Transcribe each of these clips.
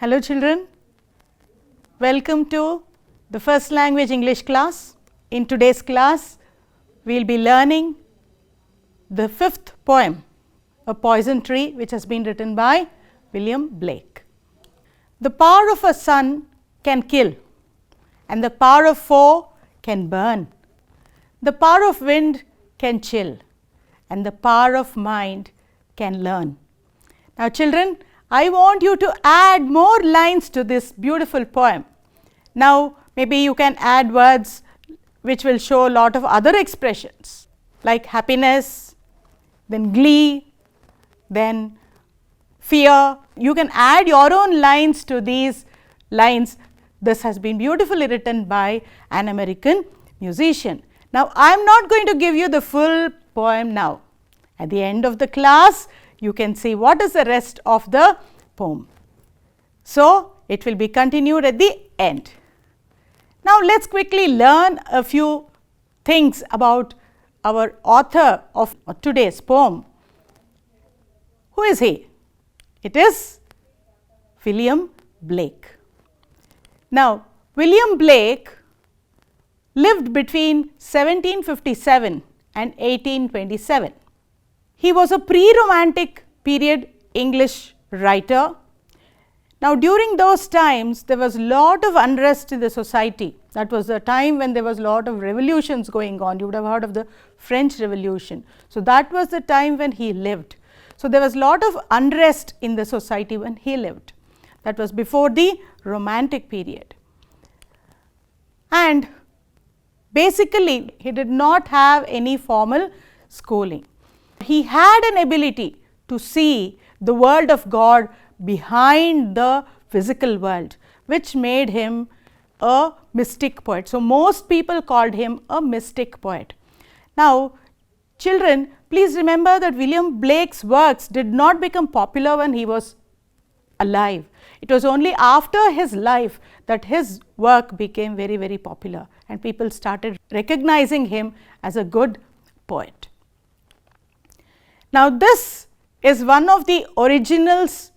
Hello children, welcome to the first language English class. In today's class, we will be learning the fifth poem, A Poison Tree, which has been written by William Blake. The power of a sun can kill, and the power of foe can burn. The power of wind can chill, and the power of mind can learn. Now children, I want you to add more lines to this beautiful poem. Now maybe you can add words which will show a lot of other expressions like happiness, then glee, then fear. You can add your own lines to these lines. This has been beautifully written by an American musician. Now I am not going to give you the full poem now. At the end of the class, you can see what is the rest of the poem. So it will be continued at the end. Now let us quickly learn a few things about our author of today's poem. Who is he? It is William Blake. Now William Blake lived between 1757 and 1827. He was a pre-Romantic period English writer. Now during those times there was a lot of unrest in the society. That was the time when there was a lot of revolutions going on. You would have heard of the French Revolution. So that was the time when he lived. So there was a lot of unrest in the society when he lived. That was before the Romantic period. And basically he did not have any formal schooling. He had an ability to see the world of God behind the physical world, which made him a mystic poet. So most people called him a mystic poet. Now children, please remember that William Blake's works did not become popular when he was alive. It was only after his life that his work became very, very popular and people started recognizing him as a good poet. Now this is one of the originals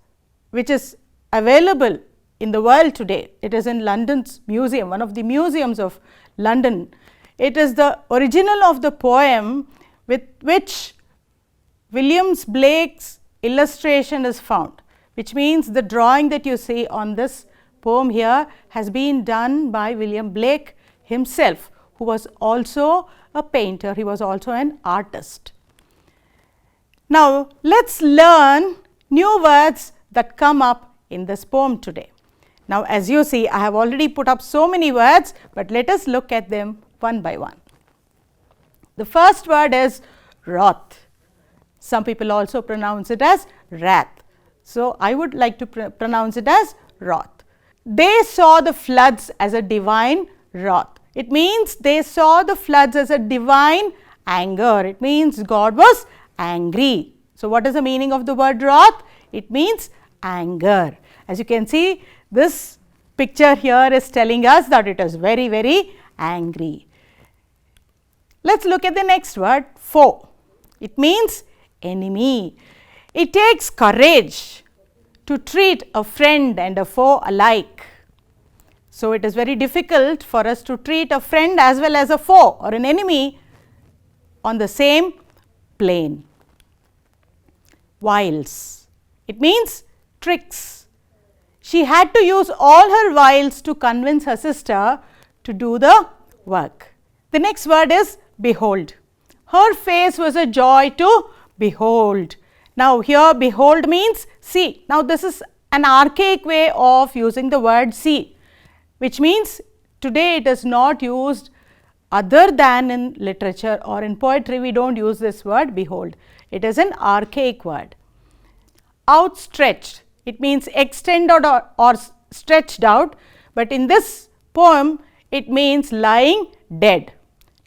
which is available in the world today. It is in London's museum, one of the museums of London. It is the original of the poem with which William Blake's illustration is found, which means the drawing that you see on this poem here has been done by William Blake himself, who was also a painter, he was also an artist. Now let us learn new words that come up in this poem today. Now as you see, I have already put up so many words, but let us look at them one by one. The first word is wrath. Some people also pronounce it as wrath. So I would like to pronounce it as wrath. They saw the floods as a divine wrath. It means they saw the floods as a divine anger. It means God was angry. So what is the meaning of the word wrath? It means anger. As you can see, this picture here is telling us that it is very, very angry. Let us look at the next word, foe. It means enemy. It takes courage to treat a friend and a foe alike. So it is very difficult for us to treat a friend as well as a foe or an enemy on the same plane. Wiles. It means tricks. She had to use all her wiles to convince her sister to do the work. The next word is behold. Her face was a joy to behold. Now here behold means see. Now this is an archaic way of using the word see, which means today it is not used other than in literature or in poetry. We don't use this word behold. It is an archaic word. Outstretched. It means extended or stretched out, but in this poem it means lying dead.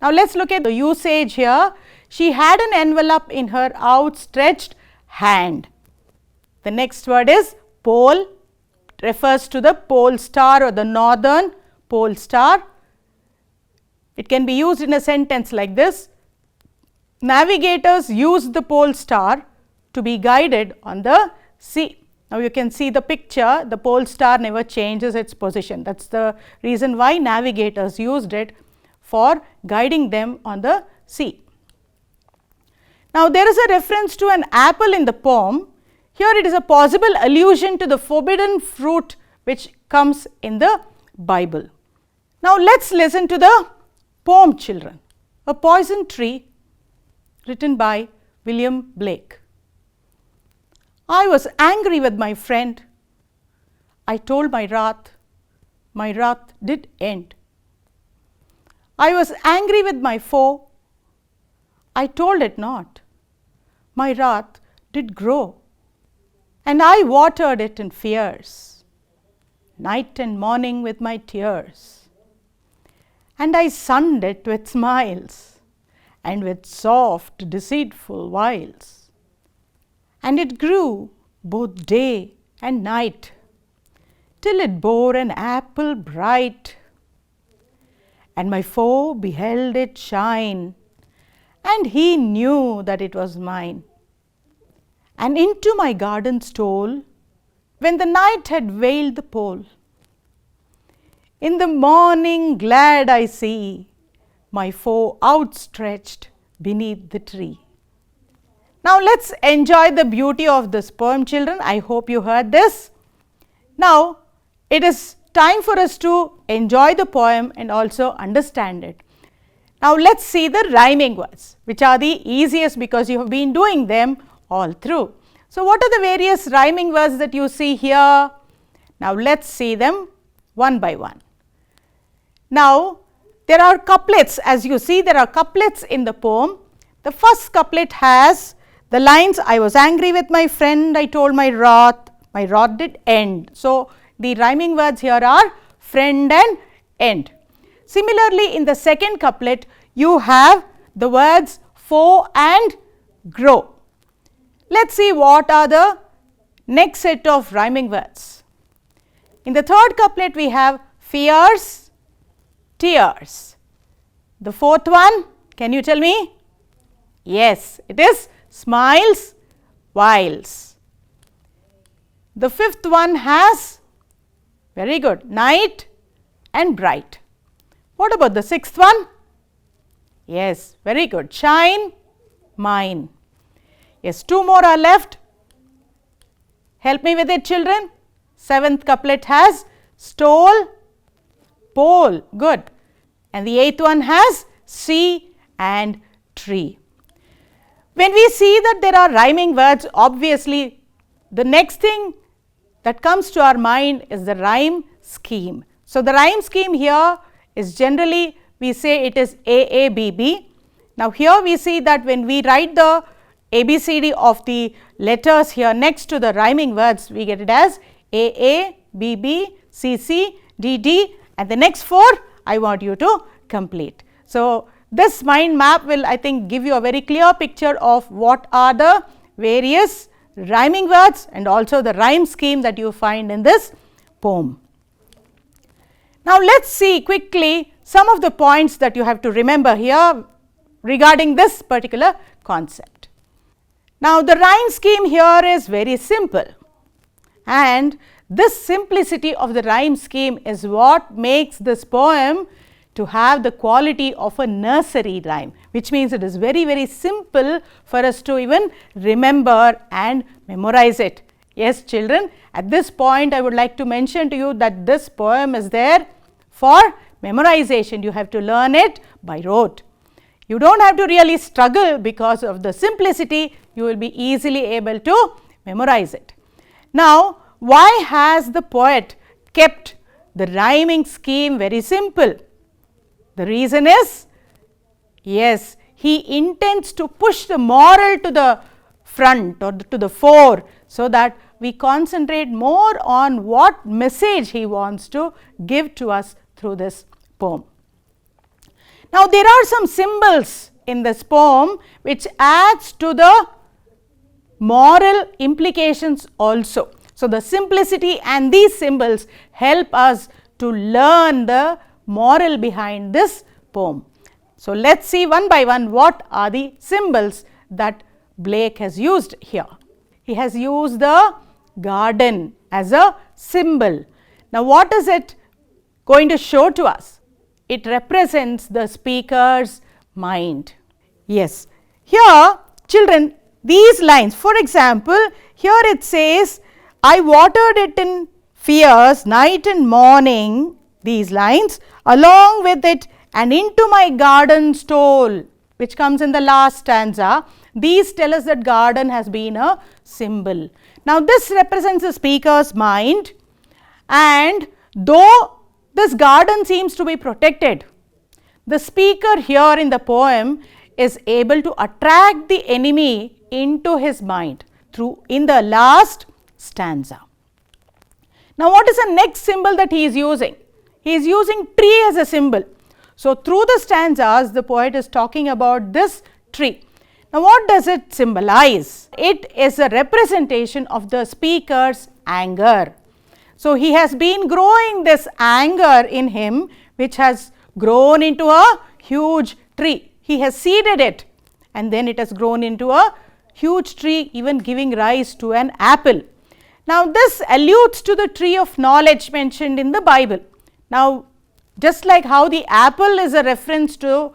Now let us look at the usage here. She had an envelope in her outstretched hand. The next word is pole. It refers to the pole star or the northern pole star. It can be used in a sentence like this. Navigators used the pole star to be guided on the sea. Now you can see the picture, the pole star never changes its position. That's the reason why navigators used it for guiding them on the sea. Now there is a reference to an apple in the poem. Here it is a possible allusion to the forbidden fruit which comes in the Bible. Now let's listen to the poem, children. A Poison Tree, written by William Blake. I was angry with my friend. I told my wrath did end. I was angry with my foe. I told it not. My wrath did grow. And I watered it in fears, night and morning with my tears. And I sunned it with smiles, and with soft, deceitful wiles. And it grew both day and night, till it bore an apple bright. And my foe beheld it shine, and he knew that it was mine. And into my garden stole, when the night had veiled the pole. In the morning glad I see my foe outstretched beneath the tree. Now let's enjoy the beauty of this poem, children. I hope you heard this. Now it is time for us to enjoy the poem and also understand it. Now let's see the rhyming words, which are the easiest because you have been doing them all through. So what are the various rhyming words that you see here? Now let's see them one by one. Now there are couplets. As you see, there are couplets in the poem. The first couplet has the lines, I was angry with my friend, I told my wrath did end. So the rhyming words here are friend and end. Similarly, in the second couplet, you have the words foe and grow. Let's see what are the next set of rhyming words. In the third couplet, we have fears, tears. The fourth one, can you tell me? Yes, it is smiles, whiles. The fifth one has, very good, night and bright. What about the sixth one? Yes, very good, shine, mine. Yes, two more are left. Help me with it, children. Seventh couplet has stole, pole, good. And the eighth one has sea and tree. When we see that there are rhyming words, obviously the next thing that comes to our mind is the rhyme scheme. So the rhyme scheme here is generally, we say it is AABB. Now here we see that when we write the ABCD of the letters here next to the rhyming words, we get it as AA, BB, CC, DD, and the next four I want you to complete. So this mind map will, I think, give you a very clear picture of what are the various rhyming words and also the rhyme scheme that you find in this poem. Now let's see quickly some of the points that you have to remember here regarding this particular concept. Now the rhyme scheme here is very simple, and this simplicity of the rhyme scheme is what makes this poem to have the quality of a nursery rhyme, which means it is very, very simple for us to even remember and memorize it. Yes, children, at this point I would like to mention to you that this poem is there for memorization. You have to learn it by rote. You don't have to really struggle because of the simplicity, you will be easily able to memorize it. Now, why has the poet kept the rhyming scheme very simple? The reason is, yes, he intends to push the moral to the front or to the fore, so that we concentrate more on what message he wants to give to us through this poem. Now, there are some symbols in this poem which adds to the moral implications also. So, the simplicity and these symbols help us to learn the moral behind this poem. So, let us see one by one what are the symbols that Blake has used here. He has used the garden as a symbol. Now, what is it going to show to us? It represents the speaker's mind. Yes, here children, these lines, for example, here it says, I watered it in fierce night and morning, these lines, along with it and into my garden stole, which comes in the last stanza. These tell us that garden has been a symbol. Now, this represents the speaker's mind, and though this garden seems to be protected, the speaker here in the poem is able to attract the enemy into his mind through in the last stanza. Now, what is the next symbol that he is using? He is using tree as a symbol. So, through the stanzas, the poet is talking about this tree. Now, what does it symbolize? It is a representation of the speaker's anger. So, he has been growing this anger in him, which has grown into a huge tree. He has seeded it, and then it has grown into a huge tree, even giving rise to an apple. Now, this alludes to the tree of knowledge mentioned in the Bible. Now, just like how the apple is a reference to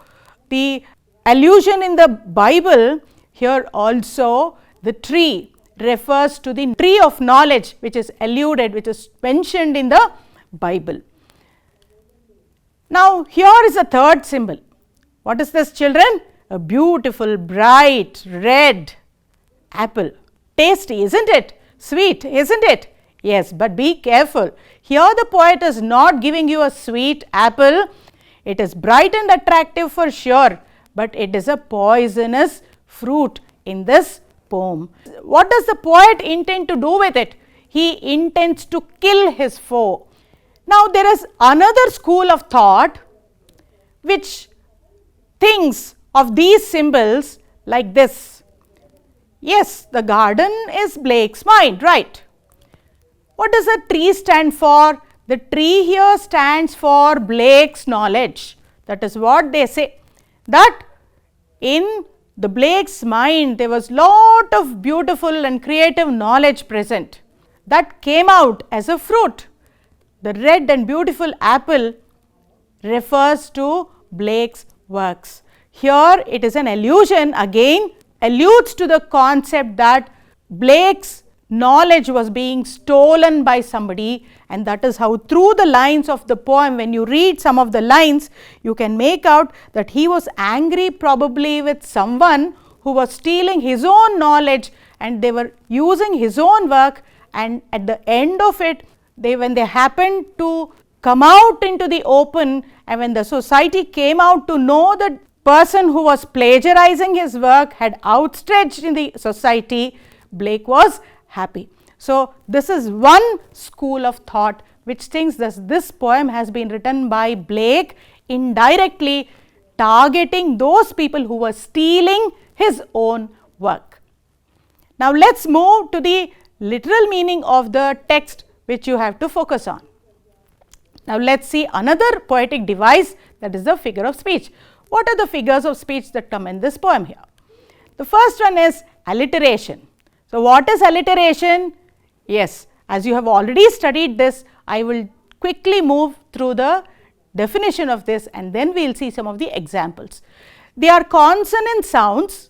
the allusion in the Bible, here also the tree refers to the tree of knowledge, which is alluded, which is mentioned in the Bible. Now, here is a third symbol. What is this, children? A beautiful, bright, red apple. Tasty, isn't it? Sweet, isn't it? Yes, but be careful. Here the poet is not giving you a sweet apple. It is bright and attractive for sure, but it is a poisonous fruit in this poem. What does the poet intend to do with it? He intends to kill his foe. Now, there is another school of thought which thinks of these symbols like this. Yes, the garden is Blake's mind, right? What does the tree stand for? The tree here stands for Blake's knowledge. That is what they say, that in the Blake's mind there was lot of beautiful and creative knowledge present that came out as a fruit. The red and beautiful apple refers to Blake's works. Here it is an allusion, again alludes to the concept that Blake's knowledge was being stolen by somebody, and that is how through the lines of the poem, when you read some of the lines, you can make out that he was angry probably with someone who was stealing his own knowledge, and they were using his own work, and at the end of it, when they happened to come out into the open, and when the society came out to know that person who was plagiarizing his work had outstretched in the society, Blake was happy. So, this is one school of thought which thinks that this poem has been written by Blake indirectly targeting those people who were stealing his own work. Now, let us move to the literal meaning of the text which you have to focus on. Now, let us see another poetic device, that is the figure of speech. What are the figures of speech that come in this poem here? The first one is alliteration. So, what is alliteration? Yes, as you have already studied this, I will quickly move through the definition of this, and then we will see some of the examples. They are consonant sounds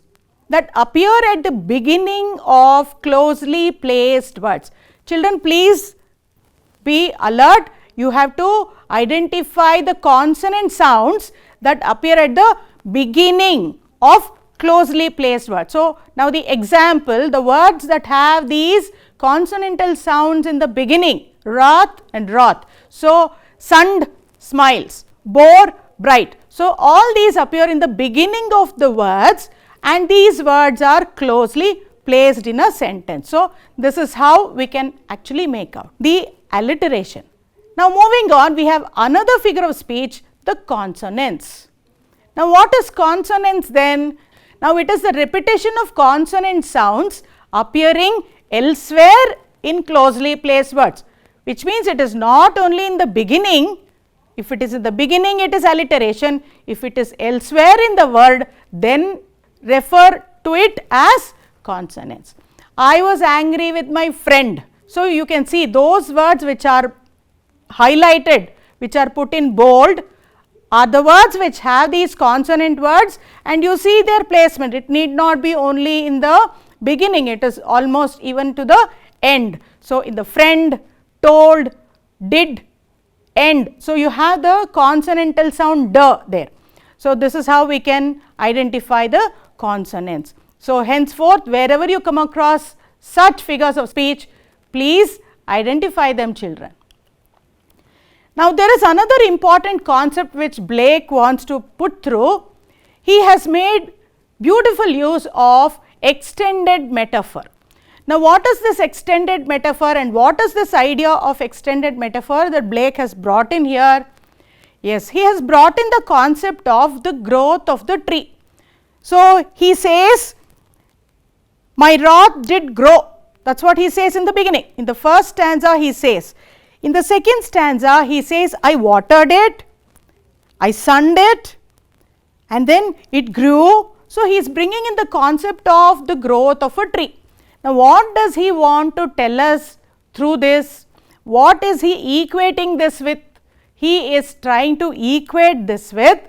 that appear at the beginning of closely placed words. Children, please be alert. You have to identify the consonant sounds that appear at the beginning of closely placed words. So, now the example, the words that have these consonantal sounds in the beginning, wrath and wrath. So, sund, smiles, bore, bright. So, all these appear in the beginning of the words, and these words are closely placed in a sentence. So, this is how we can actually make out the alliteration. Now, moving on, we have another figure of speech, the consonants. Now, what is consonants then? Now, it is the repetition of consonant sounds appearing elsewhere in closely placed words, which means it is not only in the beginning. If it is in the beginning, it is alliteration. If it is elsewhere in the word, then refer to it as consonants. I was angry with my friend. So, you can see those words which are highlighted, which are put in bold, are the words which have these consonant words, and you see their placement. It need not be only in the beginning, it is almost even to the end. So, in the friend, told, did, end. So, you have the consonantal sound d there. So, this is how we can identify the consonants. So, henceforth wherever you come across such figures of speech, please identify them, children. Now, there is another important concept which Blake wants to put through. He has made beautiful use of extended metaphor. Now, what is this extended metaphor and what is this idea of extended metaphor that Blake has brought in here? Yes, he has brought in the concept of the growth of the tree. So, he says, my wrath did grow. That is what he says in the beginning. In the first stanza he says. In the second stanza he says, I watered it, I sunned it, and then it grew. So, he is bringing in the concept of the growth of a tree. Now, what does he want to tell us through this? What is he equating this with? He is trying to equate this with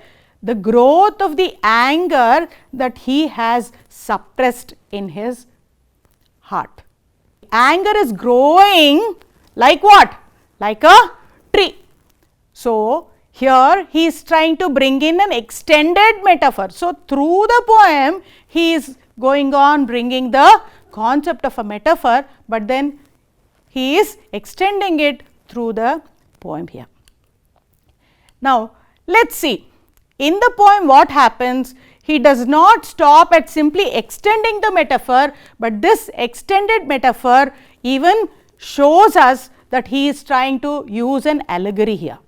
the growth of the anger that he has suppressed in his heart. Anger is growing like what? Like a tree. So, here he is trying to bring in an extended metaphor. So, through the poem he is going on bringing the concept of a metaphor, but then he is extending it through the poem here. Now, let us see, in the poem what happens? He does not stop at simply extending the metaphor, but this extended metaphor even shows us that he is trying to use an allegory here.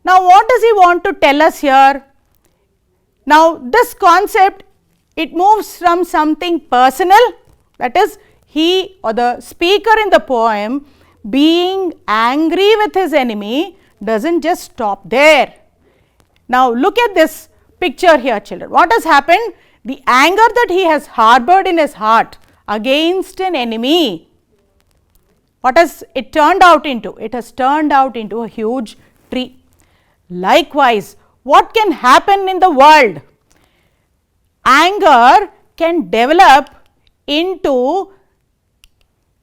Now, what does he want to tell us here? Now, this concept, it moves from something personal, that is, he or the speaker in the poem being angry with his enemy does not just stop there. Now, look at this picture here, children. What has happened? The anger that he has harbored in his heart against an enemy, what has it turned out into? It has turned out into a huge tree. Likewise, what can happen in the world? Anger can develop into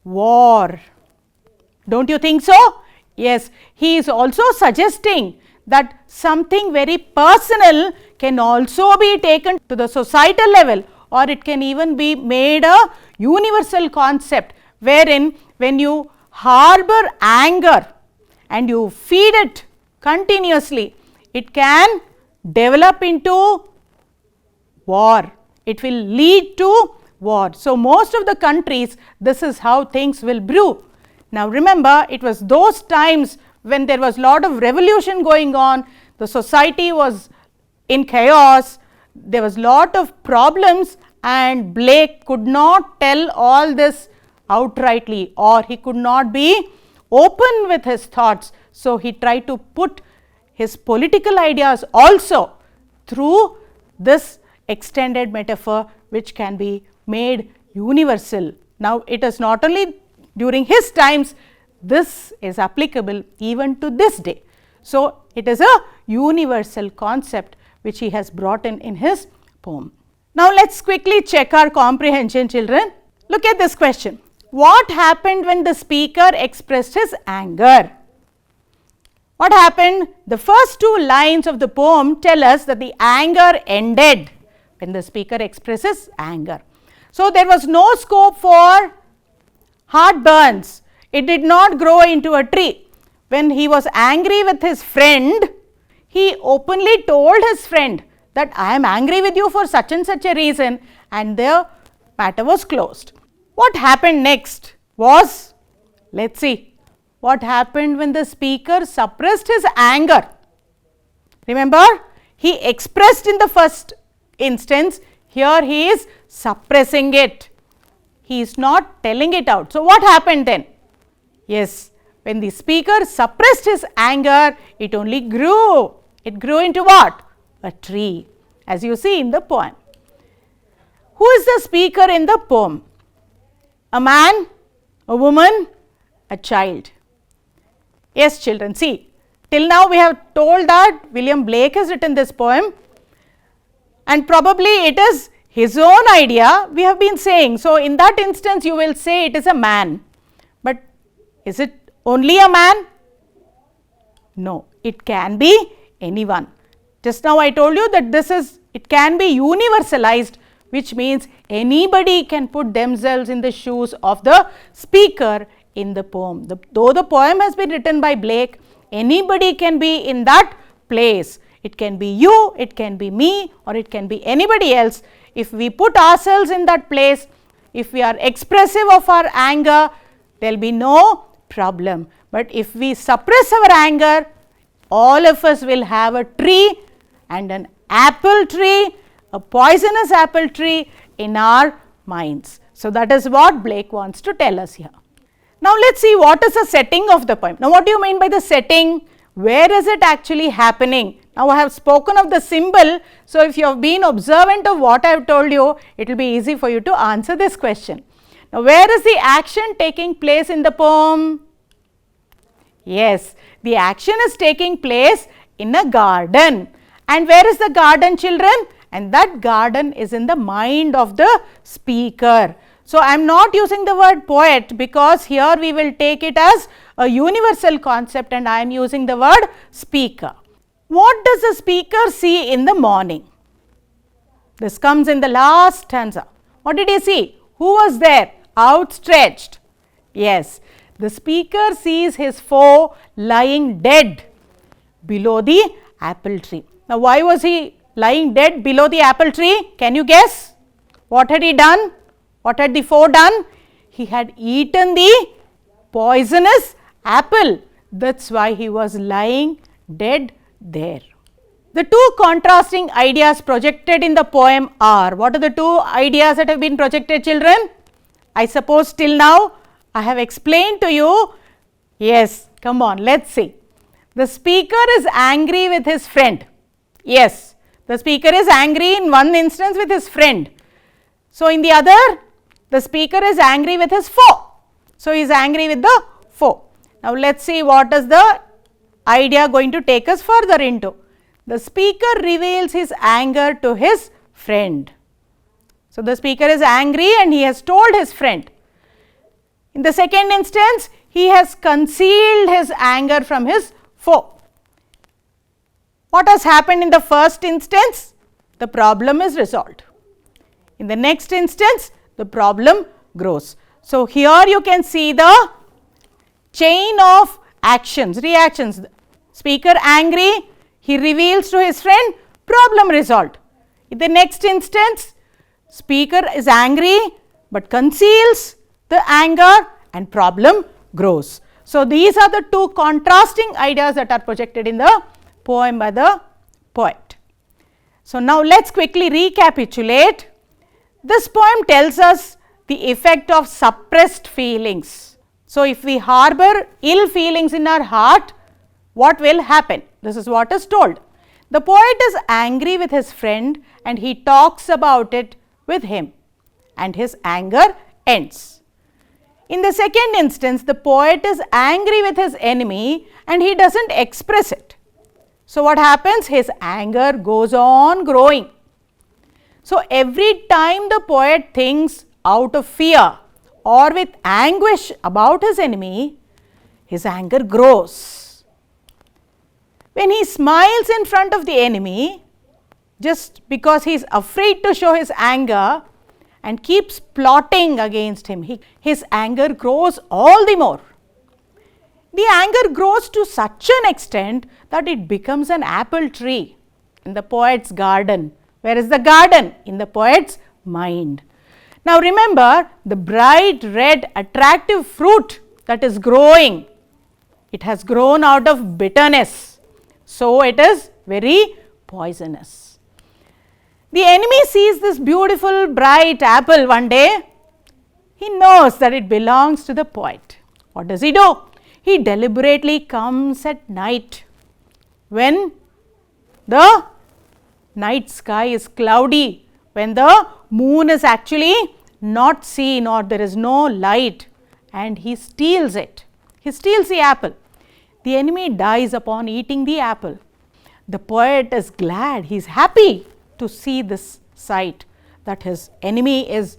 war. Don't you think so? Yes, he is also suggesting that something very personal can also be taken to the societal level, or it can even be made a universal concept, wherein when you harbor anger and you feed it continuously, it can develop into war. It will lead to war. So, most of the countries, this is how things will brew. Now, remember, it was those times when there was lot of revolution going on, the society was in chaos, there was lot of problems, and Blake could not tell all this outrightly, or he could not be open with his thoughts. So, he tried to put his political ideas also through this extended metaphor, which can be made universal. Now, it is not only during his times, this is applicable even to this day. So, it is a universal concept which he has brought in his poem. Now, let us quickly check our comprehension, children. Look at this question. What happened when the speaker expressed his anger? What happened? The first two lines of the poem tell us that the anger ended when the speaker expresses anger. So, there was no scope for heartburns. It did not grow into a tree. When he was angry with his friend, he openly told his friend that I am angry with you for such and such a reason, and the matter was closed. What happened next was, let us see, what happened when the speaker suppressed his anger. Remember, he expressed in the first instance, here he is suppressing it. He is not telling it out. So, what happened then? Yes, when the speaker suppressed his anger, it only grew. It grew into what? A tree, as you see in the poem. Who is the speaker in the poem? A man, a woman, a child. Yes, children, see, till now we have told that William Blake has written this poem and probably it is his own idea we have been saying. So, in that instance you will say it is a man, but is it only a man? No, it can be anyone. Just now I told you that it can be universalized, which means anybody can put themselves in the shoes of the speaker in the poem. Though the poem has been written by Blake, anybody can be in that place. It can be you, it can be me, or it can be anybody else. If we put ourselves in that place, if we are expressive of our anger, there will be no problem. But if we suppress our anger, all of us will have a tree and an apple tree, a poisonous apple tree in our minds. So, that is what Blake wants to tell us here. Now, let us see what is the setting of the poem. Now, what do you mean by the setting? Where is it actually happening? Now, I have spoken of the symbol. So, if you have been observant of what I have told you, it will be easy for you to answer this question. Now, where is the action taking place in the poem? Yes, the action is taking place in a garden. And where is the garden, children? And that garden is in the mind of the speaker. So, I am not using the word poet because here we will take it as a universal concept and I am using the word speaker. What does the speaker see in the morning? This comes in the last stanza. What did he see? Who was there? Outstretched. Yes, the speaker sees his foe lying dead below the apple tree. Now, why was he lying dead below the apple tree? Can you guess? What had he done? What had the foe done? He had eaten the poisonous apple. That is why he was lying dead there. The two contrasting ideas projected in the poem are, what are the two ideas that have been projected, children? I suppose till now I have explained to you. Yes, come on, let us see. The speaker is angry with his friend. Yes, the speaker is angry in one instance with his friend. So, in the other, the speaker is angry with his foe. So, he is angry with the foe. Now, let us see what is the idea going to take us further into. The speaker reveals his anger to his friend. So, the speaker is angry and he has told his friend. In the second instance, he has concealed his anger from his foe. What has happened in the first instance? The problem is resolved. In the next instance, the problem grows. So, here you can see the chain of actions, reactions. Speaker angry, he reveals to his friend, problem resolved. In the next instance, speaker is angry but conceals the anger and problem grows. So, these are the two contrasting ideas that are projected in the poem by the poet. So, now let us quickly recapitulate. This poem tells us the effect of suppressed feelings. So, if we harbor ill feelings in our heart, what will happen? This is what is told. The poet is angry with his friend and he talks about it with him and his anger ends. In the second instance, the poet is angry with his enemy and he does not express it. So, what happens? His anger goes on growing. So, every time the poet thinks out of fear or with anguish about his enemy, his anger grows. When he smiles in front of the enemy, just because he is afraid to show his anger and keeps plotting against him, his anger grows all the more. The anger grows to such an extent that it becomes an apple tree in the poet's garden. Where is the garden? In the poet's mind. Now, remember the bright red attractive fruit that is growing, it has grown out of bitterness. So, it is very poisonous. The enemy sees this beautiful bright apple one day. He knows that it belongs to the poet. What does he do? He deliberately comes at night when the night sky is cloudy, when the moon is actually not seen or there is no light, and he steals it. He steals the apple. The enemy dies upon eating the apple. The poet is glad, he is happy to see this sight, that his enemy is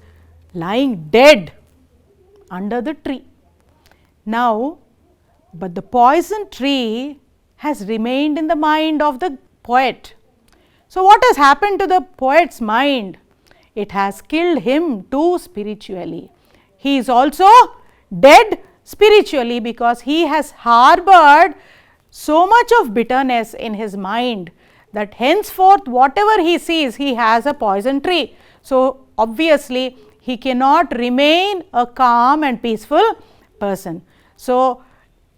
lying dead under the tree. Now, but the poison tree has remained in the mind of the poet. So, what has happened to the poet's mind? It has killed him too spiritually. He is also dead spiritually because he has harbored so much of bitterness in his mind that henceforth whatever he sees, he has a poison tree. So, obviously, he cannot remain a calm and peaceful person. So,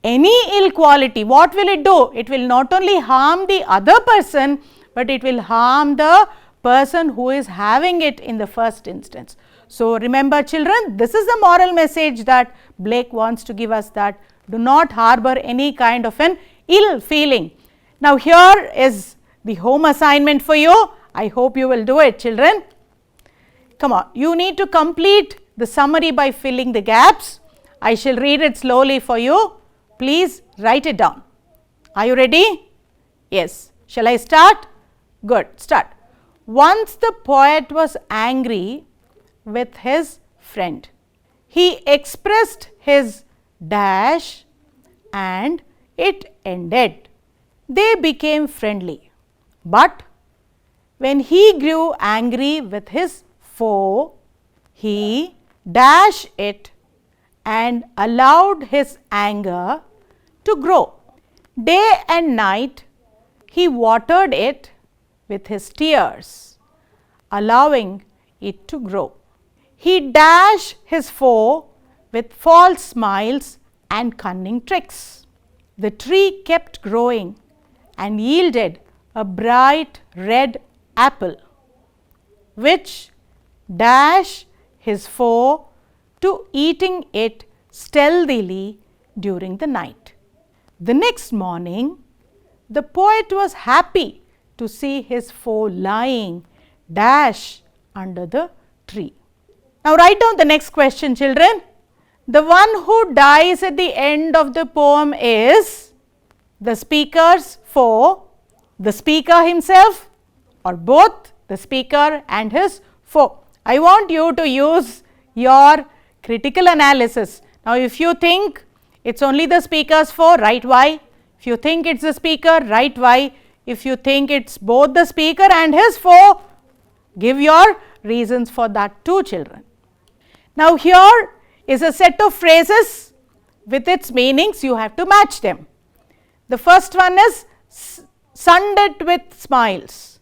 any ill quality, what will it do? It will not only harm the other person, but it will harm the person who is having it in the first instance. So, remember children, this is the moral message that Blake wants to give us, that do not harbor any kind of an ill feeling. Now, here is the home assignment for you. I hope you will do it, children. Come on, you need to complete the summary by filling the gaps. I shall read it slowly for you. Please write it down. Are you ready? Yes. Shall I start? Good. Start. Once the poet was angry with his friend. He expressed his dash and it ended. They became friendly. But when he grew angry with his foe, he dashed it and allowed his anger to grow. Day and night he watered it with his tears, allowing it to grow. He dashed his foe with false smiles and cunning tricks. The tree kept growing and yielded a bright red apple, which dashed his foe to eating it stealthily during the night. The next morning, the poet was happy to see his foe lying dash under the tree. Now, write down the next question, children. The one who dies at the end of the poem is the speaker's foe, the speaker himself, or both the speaker and his foe. I want you to use your critical analysis. Now, if you think it's only the speaker's foe, write why. If you think it's the speaker, write why. If you think it's both the speaker and his foe, give your reasons for that too, children. Now, here is a set of phrases with its meanings. You have to match them. The first one is sunned it with smiles.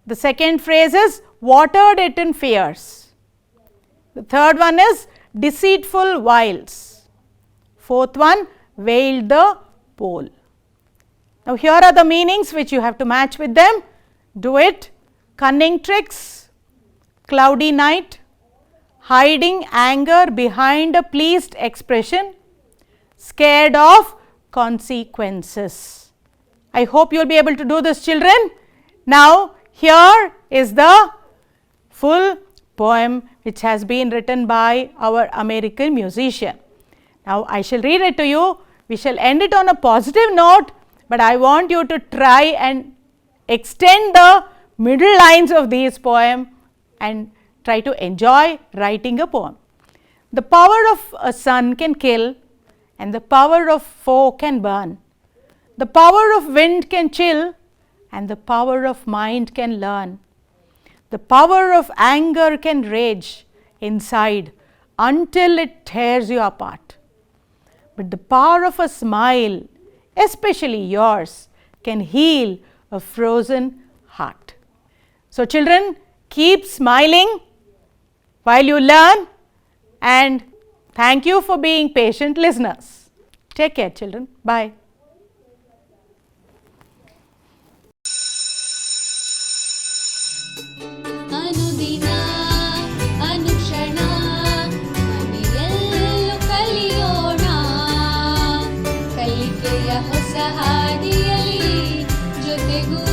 The second phrase is watered it in fears. The third one is deceitful wiles. Fourth one, veiled the pole. Now, here are the meanings which you have to match with them. Do it. Cunning tricks, cloudy night, hiding anger behind a pleased expression, scared of consequences. I hope you will be able to do this, children. Now, here is the full poem which has been written by our American musician. Now, I shall read it to you. We shall end it on a positive note, but I want you to try and extend the middle lines of this poem and try to enjoy writing a poem. The power of a sun can kill and the power of foe can burn. The power of wind can chill and the power of mind can learn. The power of anger can rage inside until it tears you apart. But the power of a smile, especially yours, can heal a frozen heart. So, children, keep smiling while you learn, and thank you for being patient listeners. Take care, children. Bye. ಹೊಸ ಹಾದಿಯಲ್ಲಿ ಜೊತೆಗೂ